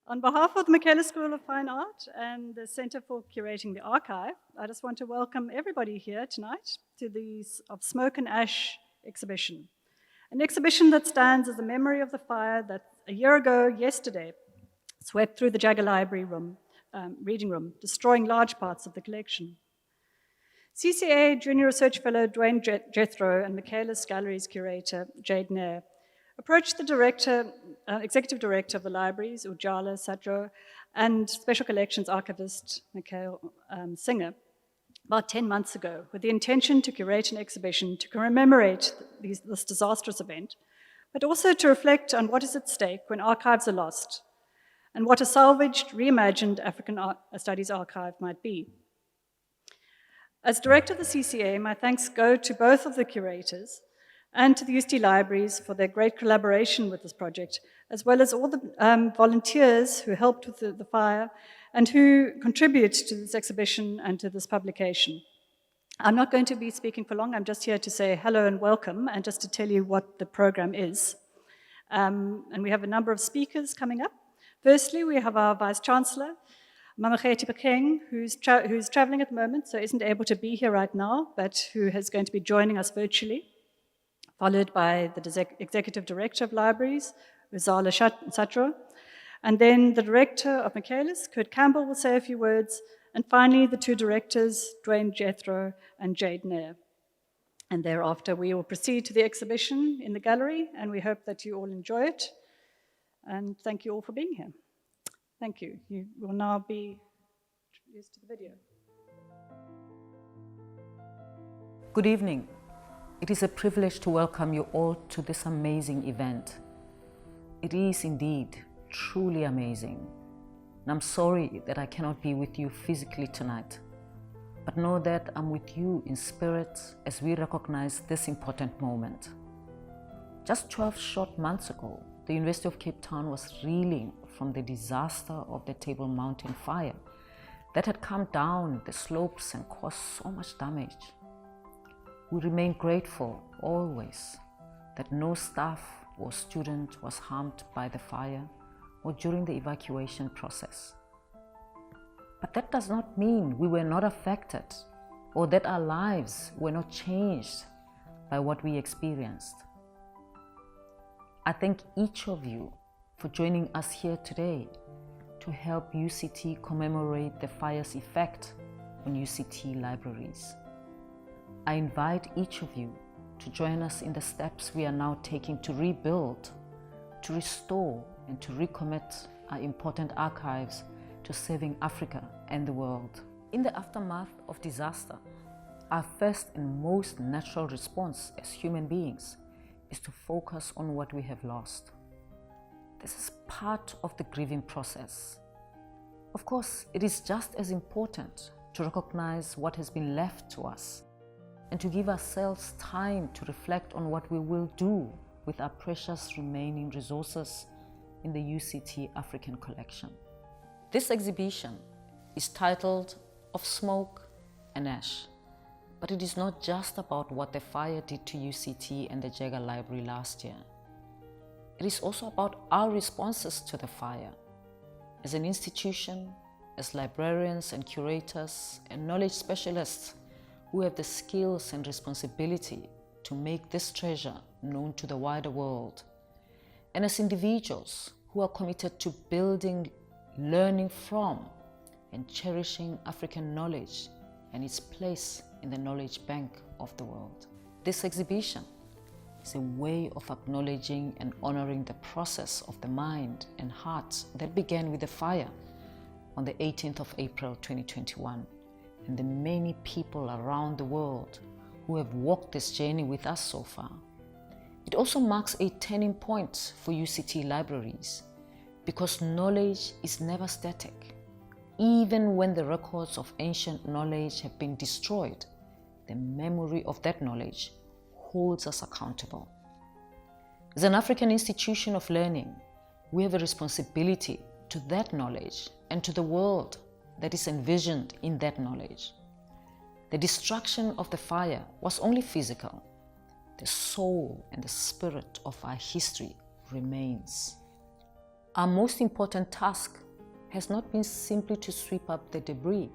On behalf of the Michaelis School of Fine Art and the Center for Curating the Archive, I just want to welcome everybody here tonight to the Of Smoke and Ash exhibition. An exhibition that stands as a memory of the fire that a year ago, yesterday, swept through the Jagger Library reading room, destroying large parts of the collection. CCA Junior Research Fellow Duane Jethro and Michaelis Gallery's curator, Jade Nair, approached the executive director of the libraries, Ujala, Satgoor, and special collections archivist, Michael Singer, about 10 months ago, with the intention to curate an exhibition to commemorate this disastrous event, but also to reflect on what is at stake when archives are lost, and what a salvaged, reimagined African Studies archive might be. As director of the CCA, my thanks go to both of the curators and to the UCT libraries for their great collaboration with this project, as well as all the volunteers who helped with the fire and who contribute to this exhibition and to this publication. I'm not going to be speaking for long. I'm just here to say hello and welcome and just to tell you what the program is. And we have a number of speakers coming up. Firstly, we have our Vice Chancellor, Mamokgethi Phakeng, who's traveling at the moment, so isn't able to be here right now, but who is going to be joining us virtually, followed by the Executive Director of Libraries, Ujala Satgoor, and then the Director of Michaelis, Campbell, will say a few words, and finally the two directors, Duane Jethro and Jade Nair. And thereafter we will proceed to the exhibition in the gallery, and we hope that you all enjoy it. And thank you all for being here. Thank you. You will now be introduced to the video. Good evening. It is a privilege to welcome you all to this amazing event. It is indeed truly amazing. And I'm sorry that I cannot be with you physically tonight, but know that I'm with you in spirit as we recognize this important moment. Just 12 short months ago, the University of Cape Town was reeling from the disaster of the Table Mountain fire that had come down the slopes and caused so much damage. We remain grateful always that no staff or student was harmed by the fire or during the evacuation process. But that does not mean we were not affected or that our lives were not changed by what we experienced. I thank each of you for joining us here today to help UCT commemorate the fire's effect on UCT libraries. I invite each of you to join us in the steps we are now taking to rebuild, to restore, and to recommit our important archives to saving Africa and the world. In the aftermath of disaster, our first and most natural response as human beings is to focus on what we have lost. This is part of the grieving process. Of course, it is just as important to recognize what has been left to us and to give ourselves time to reflect on what we will do with our precious remaining resources in the UCT African collection. This exhibition is titled Of Smoke and Ash, but it is not just about what the fire did to UCT and the Jagger Library last year. It is also about our responses to the fire. As an institution, as librarians and curators and knowledge specialists who have the skills and responsibility to make this treasure known to the wider world, and as individuals who are committed to building, learning from, and cherishing African knowledge and its place in the knowledge bank of the world. This exhibition is a way of acknowledging and honoring the process of the mind and heart that began with the fire on the 18th of April 2021, and the many people around the world who have walked this journey with us so far. It also marks a turning point for UCT libraries, because knowledge is never static. Even when the records of ancient knowledge have been destroyed, the memory of that knowledge holds us accountable. As an African institution of learning, we have a responsibility to that knowledge and to the world that is envisioned in that knowledge. The destruction of the fire was only physical. The soul and the spirit of our history remains. Our most important task has not been simply to sweep up the debris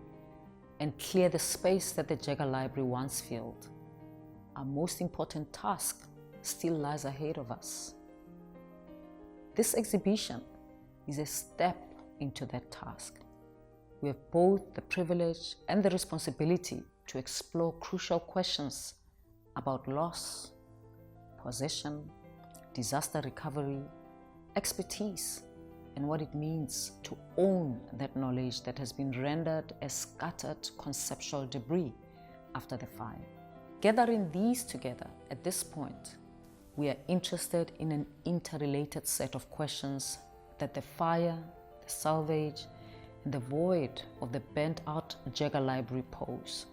and clear the space that the Jagger Library once filled. Our most important task still lies ahead of us. This exhibition is a step into that task. We have both the privilege and the responsibility to explore crucial questions about loss, possession, disaster recovery, expertise, and what it means to own that knowledge that has been rendered as scattered conceptual debris after the fire. Gathering these together at this point, we are interested in an interrelated set of questions that the fire, the salvage, and the void of the burnt-out Jagger Library pose.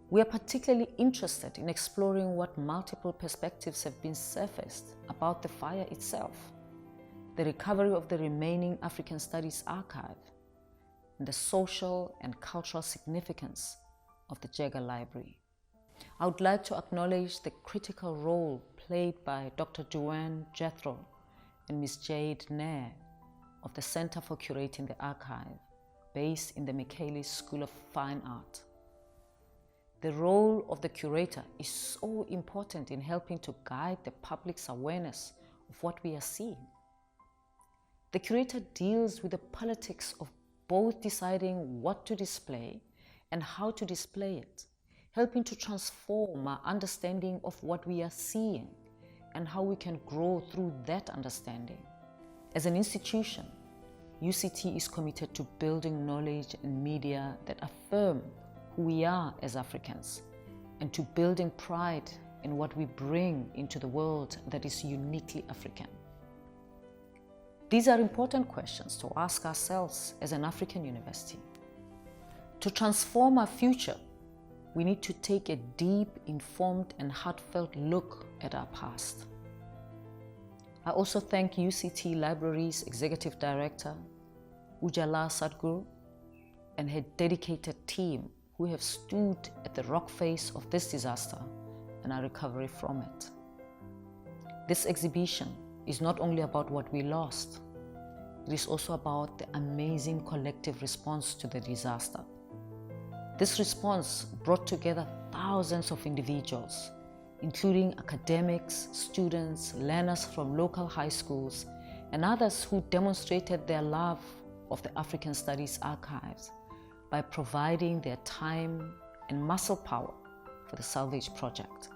We are particularly interested in exploring what multiple perspectives have been surfaced about the fire itself, the recovery of the remaining African Studies archive, and the social and cultural significance of the Jagger Library. I would like to acknowledge the critical role played by Dr. Duane, Jethro, and Ms. Jade, Nair of the Center for Curating the Archive, based in the Michaelis School of Fine Art. The role of the curator is so important in helping to guide the public's awareness of what we are seeing. The curator deals with the politics of both deciding what to display and how to display it, helping to transform our understanding of what we are seeing and how we can grow through that understanding. As an institution, UCT is committed to building knowledge and media that affirm who we are as Africans and to building pride in what we bring into the world that is uniquely African. These are important questions to ask ourselves as an African university. To transform our future, we need to take a deep, informed, and heartfelt look at our past. I also thank UCT Library's Executive Director, Ujala Satgoor, and her dedicated team who have stood at the rock face of this disaster and our recovery from it. This exhibition is not only about what we lost, it is also about the amazing collective response to the disaster. This response brought together thousands of individuals, including academics, students, learners from local high schools, and others who demonstrated their love of the African Studies archives by providing their time and muscle power for the Salvage Project.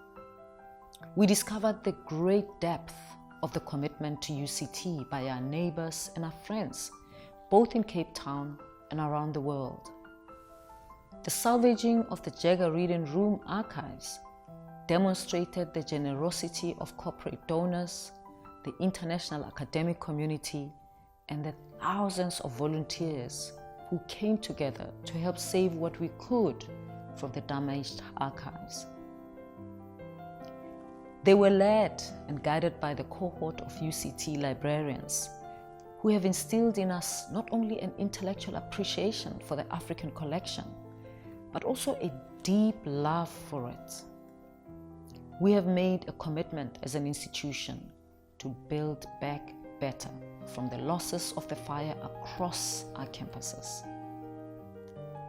We discovered the great depth of the commitment to UCT by our neighbors and our friends, both in Cape Town and around the world. The salvaging of the Jagger Reading Room archives demonstrated the generosity of corporate donors, the international academic community, and the thousands of volunteers who came together to help save what we could from the damaged archives. They were led and guided by the cohort of UCT librarians who have instilled in us not only an intellectual appreciation for the African collection, but also a deep love for it. We have made a commitment as an institution to build back better from the losses of the fire across our campuses.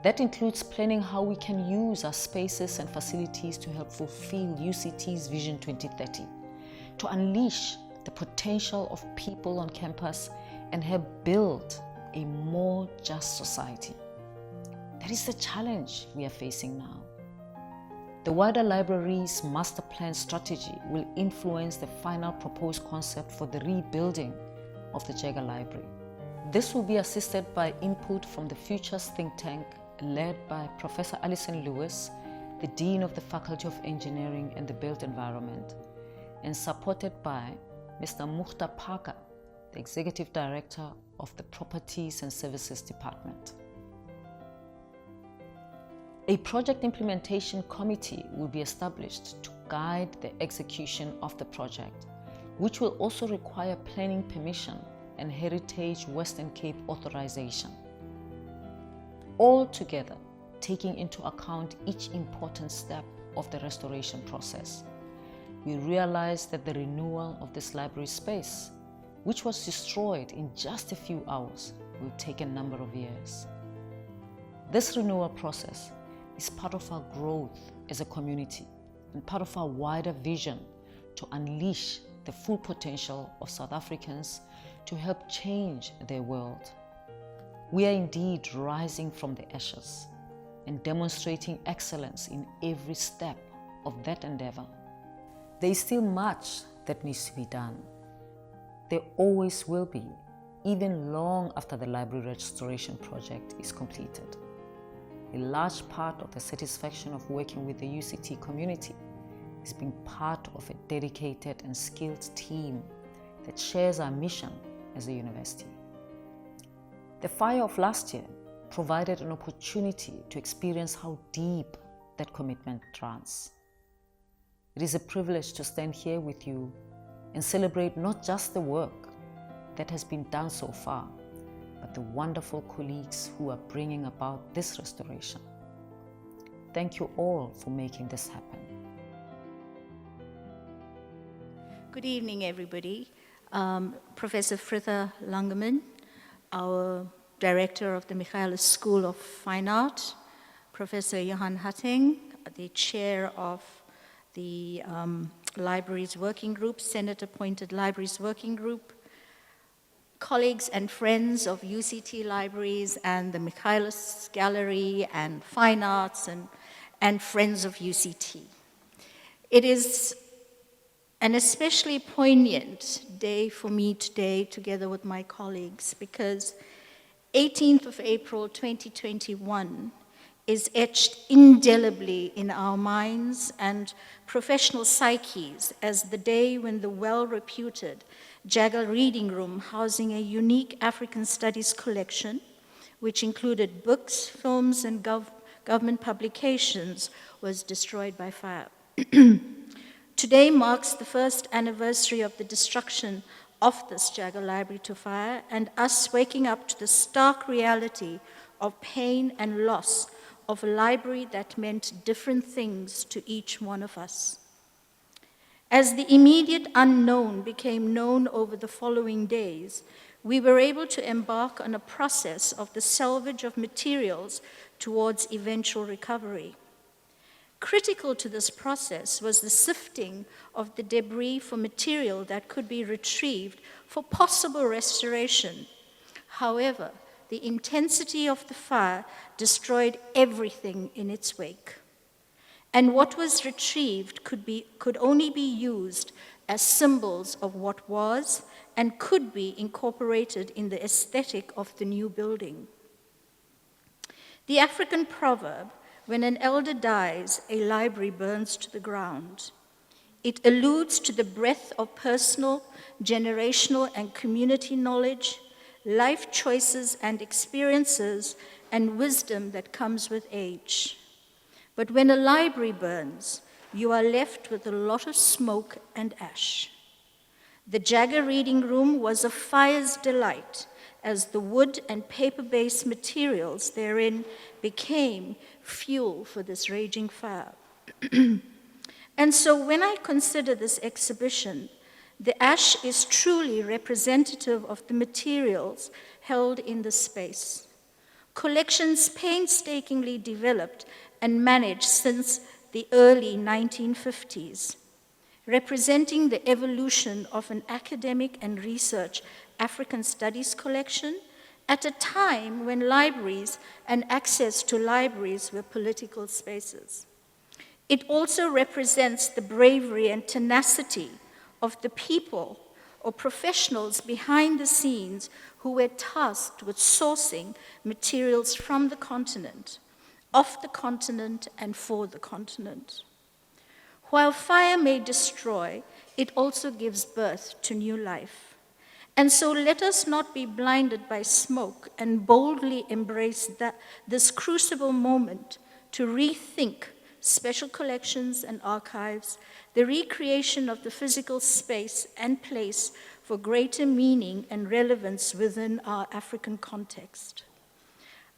That includes planning how we can use our spaces and facilities to help fulfill UCT's Vision 2030, to unleash the potential of people on campus and help build a more just society. That is the challenge we are facing now. The wider library's master plan strategy will influence the final proposed concept for the rebuilding of the Jagger Library. This will be assisted by input from the Futures think tank led by Professor Alison Lewis, the Dean of the Faculty of Engineering and the Built Environment, and supported by Mr. Mukhtar Parker, the Executive Director of the Properties and Services Department. A project implementation committee will be established to guide the execution of the project, which will also require planning permission and Heritage Western Cape authorization. All together, taking into account each important step of the restoration process, we realize that the renewal of this library space which was destroyed in just a few hours, will take a number of years. This renewal process is part of our growth as a community and part of our wider vision to unleash the full potential of South Africans to help change their world. We are indeed rising from the ashes and demonstrating excellence in every step of that endeavor. There is still much that needs to be done. There always will be, even long after the library restoration project is completed. A large part of the satisfaction of working with the UCT community is being part of a dedicated and skilled team that shares our mission as a university. The fire of last year provided an opportunity to experience how deep that commitment runs. It is a privilege to stand here with you and celebrate not just the work that has been done so far, but the wonderful colleagues who are bringing about this restoration. Thank you all for making this happen. Good evening, everybody. Professor Fritha Langeman, our director of the Michaelis School of Fine Art, Professor Johan Hatting, the chair of the Libraries Working Group, Senate-appointed Libraries Working Group, colleagues and friends of UCT Libraries and the Michaelis Gallery and Fine Arts and friends of UCT. It is an especially poignant day for me today, together with my colleagues, because 18th of April 2021 is etched indelibly in our minds and professional psyches as the day when the well-reputed Jagger Reading Room, housing a unique African studies collection, which included books, films, and government publications, was destroyed by fire. Today marks the first anniversary of the destruction of this Jagger Library to fire, and us waking up to the stark reality of pain and loss of a library that meant different things to each one of us. As the immediate unknown became known over the following days, we were able to embark on a process of the salvage of materials towards eventual recovery. Critical to this process was the sifting of the debris for material that could be retrieved for possible restoration. However, the intensity of the fire destroyed everything in its wake. And what was retrieved could only be used as symbols of what was and could be incorporated in the aesthetic of the new building. The African proverb, "When an elder dies, a library burns to the ground," it alludes to the breadth of personal, generational, and community knowledge, life choices and experiences, and wisdom that comes with age. But when a library burns, you are left with a lot of smoke and ash. The Jagger Reading Room was a fire's delight, as the wood and paper-based materials therein became fuel for this raging fire. And so when I consider this exhibition, the ash is truly representative of the materials held in the space. Collections painstakingly developed and managed since the early 1950s, representing the evolution of an academic and research African studies collection at a time when libraries and access to libraries were political spaces. It also represents the bravery and tenacity of the people or professionals behind the scenes who were tasked with sourcing materials from the continent, of the continent, and for the continent. While fire may destroy, it also gives birth to new life. And so let us not be blinded by smoke and boldly embrace this crucible moment to rethink special collections and archives, the recreation of the physical space and place for greater meaning and relevance within our African context.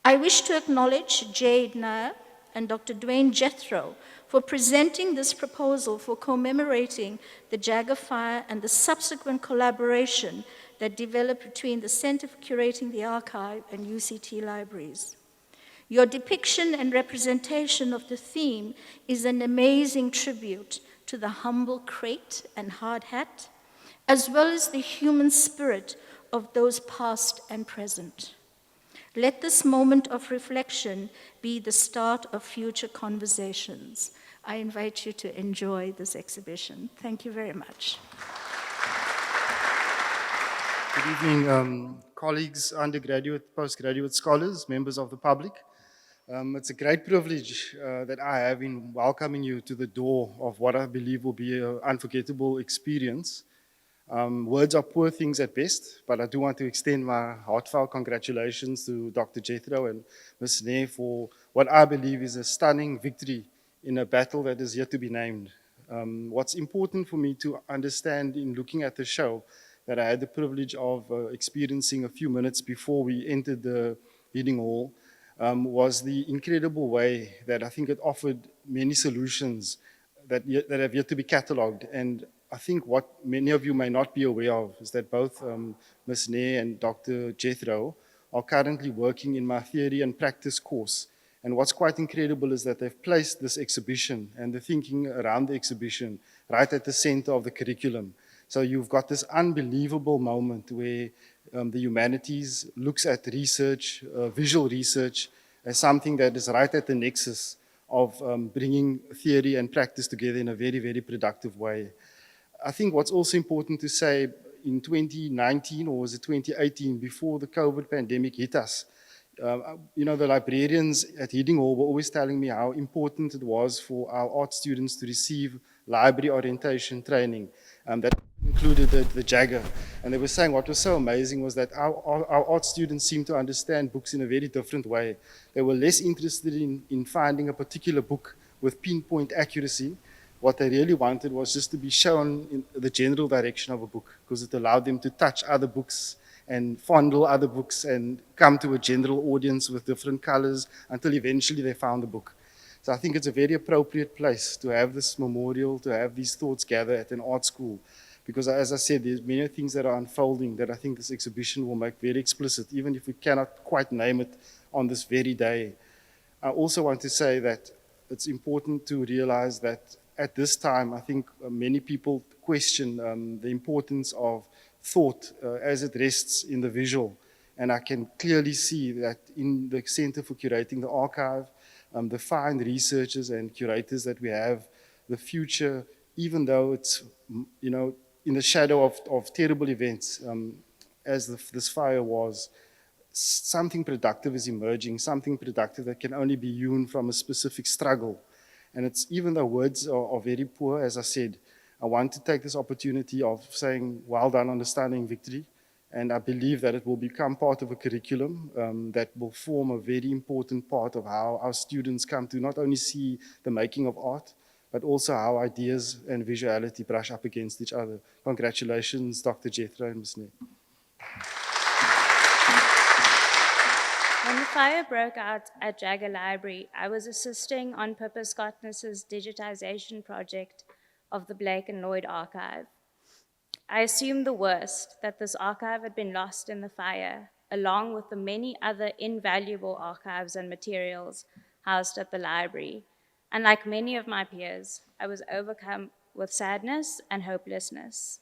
I wish to acknowledge Jade, Nair, and Dr. Duane Jethro for presenting this proposal for commemorating the Jagger fire and the subsequent collaboration that developed between the Center for Curating the Archive and UCT Libraries. Your depiction and representation of the theme is an amazing tribute to the humble crate and hard hat, as well as the human spirit of those past and present. Let this moment of reflection be the start of future conversations. I invite you to enjoy this exhibition. Thank you very much. Good evening, colleagues, undergraduate, postgraduate scholars, members of the public. It's a great privilege that I have in welcoming you to the door of what I believe will be an unforgettable experience. Words are poor things at best, but I do want to extend my heartfelt congratulations to Dr. Jethro and Ms. Nair for what I believe is a stunning victory in a battle that is yet to be named. What's important for me to understand in looking at the show that I had the privilege of experiencing a few minutes before we entered the reading hall was the incredible way that I think it offered many solutions that have yet to be catalogued. And I think what many of you may not be aware of is that both Ms. Nair and Dr. Jethro are currently working in my theory and practice course. And what's quite incredible is that they've placed this exhibition and the thinking around the exhibition right at the center of the curriculum. So you've got this unbelievable moment where the humanities looks at research, visual research, as something that is right at the nexus of bringing theory and practice together in a very, very productive way. I think what's also important to say, in 2019, or was it 2018, before the COVID pandemic hit us, the librarians at Reading Hall were always telling me how important it was for our art students to receive library orientation training. That included the Jagger. And they were saying what was so amazing was that our art students seemed to understand books in a very different way. They were less interested in finding a particular book with pinpoint accuracy. What they really wanted was just to be shown in the general direction of a book, because it allowed them to touch other books and fondle other books and come to a general audience with different colors until eventually they found the book. So I think it's a very appropriate place to have this memorial, to have these thoughts gather at an art school. Because as I said, there's many things that are unfolding that I think this exhibition will make very explicit, even if we cannot quite name it on this very day. I also want to say that it's important to realize that at this time, I think many people question the importance of thought as it rests in the visual. And I can clearly see that in the Center for Curating the Archive, the fine researchers and curators that we have, the future, even though it's, in the shadow of terrible events, as this fire was, something productive is emerging, something productive that can only be hewn from a specific struggle. And it's, even though words are very poor, as I said, I want to take this opportunity of saying, well done on the stunning victory. And I believe that it will become part of a curriculum that will form a very important part of how our students come to not only see the making of art, but also how ideas and visuality brush up against each other. Congratulations, Dr. Jethro and Ms. Nair. When the fire broke out at Jagger Library, I was assisting on Pippa Scottness's digitization project of the Blake and Lloyd archive. I assumed the worst, that this archive had been lost in the fire, along with the many other invaluable archives and materials housed at the library. And like many of my peers, I was overcome with sadness and hopelessness.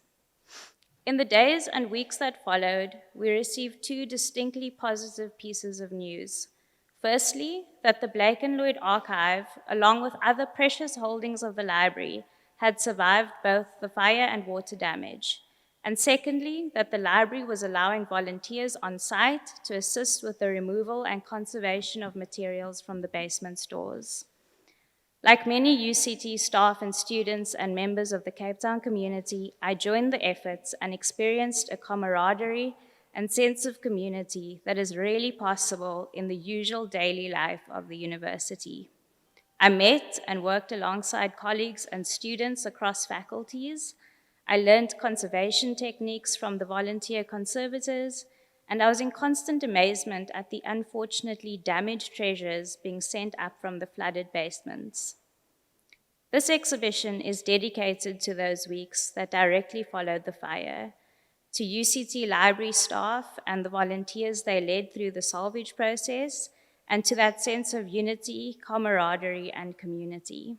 In the days and weeks that followed, we received two distinctly positive pieces of news. Firstly, that the Blake and Lloyd archive, along with other precious holdings of the library, had survived both the fire and water damage. And secondly, that the library was allowing volunteers on site to assist with the removal and conservation of materials from the basement stores. Like many UCT staff and students and members of the Cape Town community, I joined the efforts and experienced a camaraderie and sense of community that is rarely possible in the usual daily life of the university. I met and worked alongside colleagues and students across faculties. I learned conservation techniques from the volunteer conservators, and I was in constant amazement at the unfortunately damaged treasures being sent up from the flooded basements. This exhibition is dedicated to those weeks that directly followed the fire, to UCT library staff and the volunteers they led through the salvage process, and to that sense of unity, camaraderie, and community.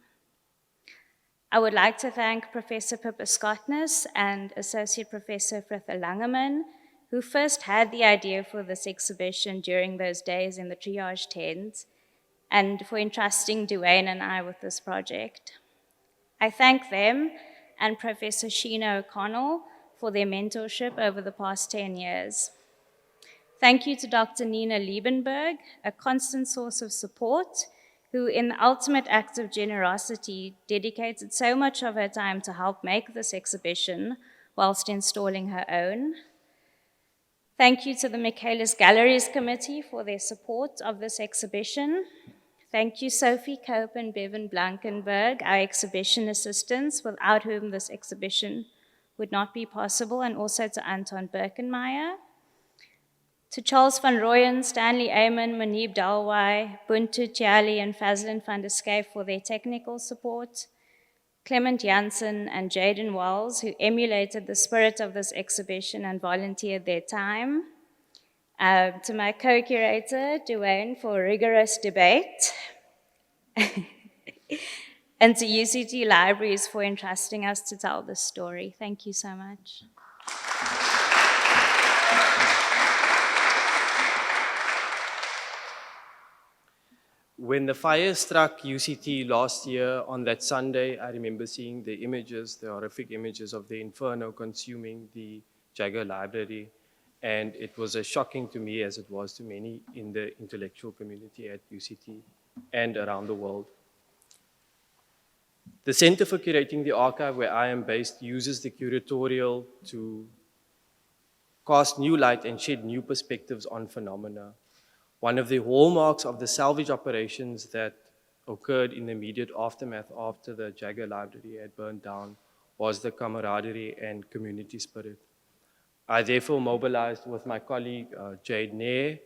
I would like to thank Professor Pippa Scottness and Associate Professor Frithla Langeman, who first had the idea for this exhibition during those days in the triage tent, and for entrusting Duane and I with this project. I thank them and Professor Sheena O'Connell for their mentorship over the past 10 years. Thank you to Dr. Nina Liebenberg, a constant source of support, who in the ultimate act of generosity dedicated so much of her time to help make this exhibition whilst installing her own. Thank you to the Michaelis Galleries Committee for their support of this exhibition. Thank you, Sophie Cope and Bevan Blankenberg, our exhibition assistants, without whom this exhibition would not be possible, and also to Anton Birkenmeier. To Charles van Rooyen, Stanley Amon, Manib Dalwai, Buntu Tiali, and Fazlin van der Skyf for their technical support. Clement Janssen and Jaden Wells, who emulated the spirit of this exhibition and volunteered their time. To my co-curator, Duane, for rigorous debate. And to UCT Libraries for entrusting us to tell this story. Thank you so much. When the fire struck UCT last year on that Sunday, I remember seeing the images, the horrific images of the inferno consuming the Jagger Library. And it was as shocking to me as it was to many in the intellectual community at UCT and around the world. The Center for Curating the Archive, where I am based, uses the curatorial to cast new light and shed new perspectives on phenomena. One of the hallmarks of the salvage operations that occurred in the immediate aftermath after the Jagger Library had burned down was the camaraderie and community spirit. I therefore mobilized with my colleague Jade Nair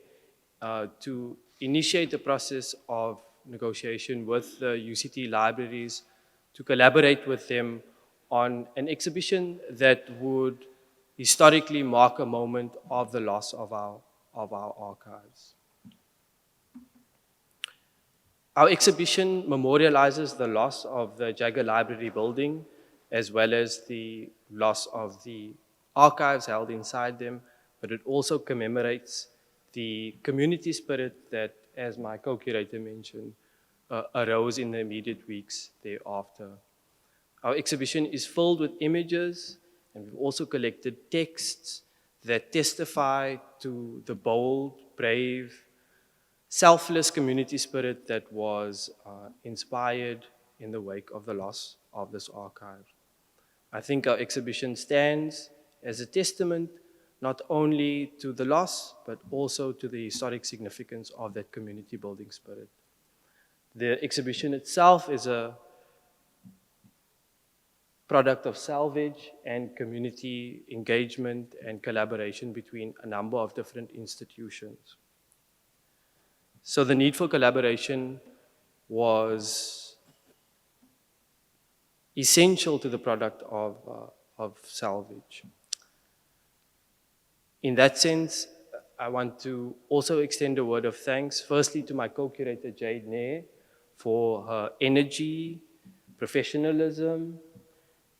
to initiate a process of negotiation with the UCT libraries to collaborate with them on an exhibition that would historically mark a moment of the loss of our archives. Our exhibition memorializes the loss of the Jagger Library building, as well as the loss of the archives held inside them, but it also commemorates the community spirit that, as my co-curator mentioned, arose in the immediate weeks thereafter. Our exhibition is filled with images, and we've also collected texts that testify to the bold, brave, selfless community spirit that was inspired in the wake of the loss of this archive. I think our exhibition stands as a testament not only to the loss, but also to the historic significance of that community building spirit. The exhibition itself is a product of salvage and community engagement and collaboration between a number of different institutions. So the need for collaboration was essential to the product of salvage. In that sense, I want to also extend a word of thanks, firstly to my co-curator Jade Nair for her energy, professionalism,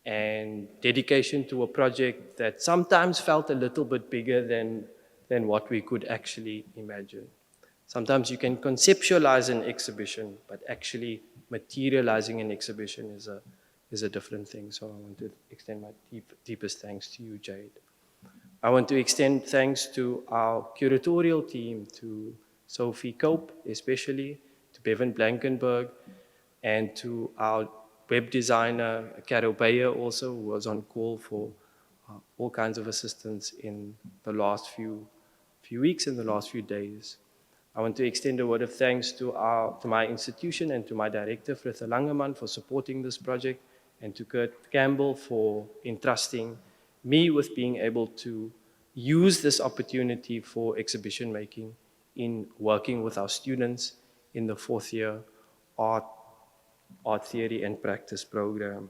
and dedication to a project that sometimes felt a little bit bigger than what we could actually imagine. Sometimes you can conceptualize an exhibition, but actually materializing an exhibition is a different thing. So I want to extend my deepest thanks to you, Jade. I want to extend thanks to our curatorial team, to Sophie Cope especially, to Bevan Blankenberg, and to our web designer, Carol Bayer also, who was on call for all kinds of assistance in the last few weeks and the last few days. I want to extend a word of thanks to my institution and to my director, Frithla Langeman, for supporting this project, and to Kurt Campbell for entrusting me with being able to use this opportunity for exhibition making in working with our students in the fourth year art theory and practice program.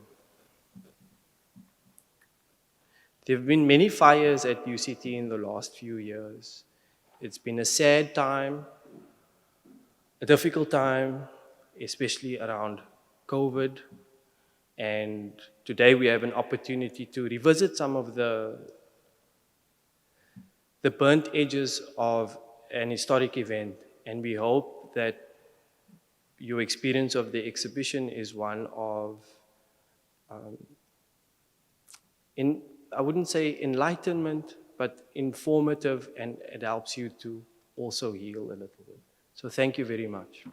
There have been many fires at UCT in the last few years. It's been a sad time, a difficult time, especially around COVID. And today we have an opportunity to revisit some of the burnt edges of an historic event. And we hope that your experience of the exhibition is one of, I wouldn't say enlightenment, but informative, and it helps you to also heal a little bit. So thank you very much.